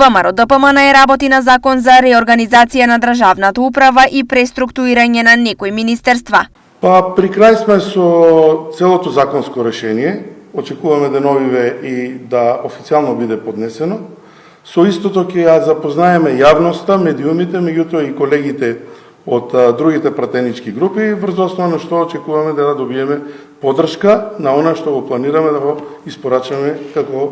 ВМРО ДПМН работи на закон за реорганизација на државната управа и преструктурирање на некои министерства. Па при крај сме со целото законско решение. Очекуваме деновиве и да официјално биде поднесено. Со истото ќе ја запознаеме јавноста, медиумите, меѓутоа и колегите од другите пратенички групи, врз основа на што очекуваме да добиеме поддршка на она што го планираме да го испорачаме како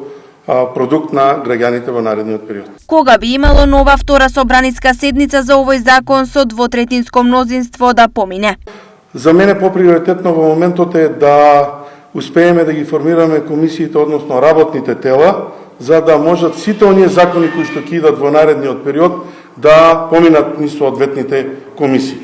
продукт на граѓаните во наредниот период. Кога би имало нова втора собраниска седница за овој закон со двотретинско мнозинство да помине? За мене поприоритетно во моментот е да успееме да ги формираме комисиите, односно работните тела, за да можат сите оние закони кои што ќе идат во наредниот период да поминат низ соодветните комисии.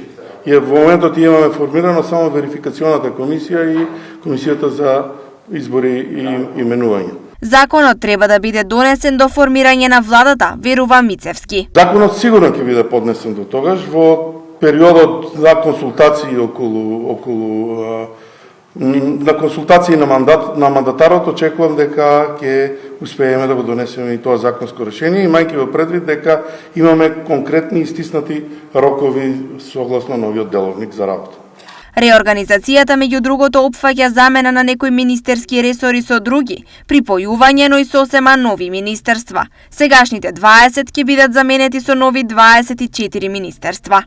И во моментот имаме формирано само верификационата комисија и комисијата за избори и именување. Законот треба да биде донесен до формирање на владата, верува Мицевски. Законот сигурно ќе биде поднесен до тогаш во периодот за консултации на консултации на мандатарот. Очекувам дека ќе успееме да го донесеме и тоа законско решение, имајќи во предвид дека имаме конкретни и стиснати рокови согласно новиот деловник за работа. Реорганизацијата, меѓу другото, опфаќа замена на некои министерски ресори со други, припојување, но и сосема нови министерства. Сегашните 20 ќе бидат заменети со нови 24 министерства.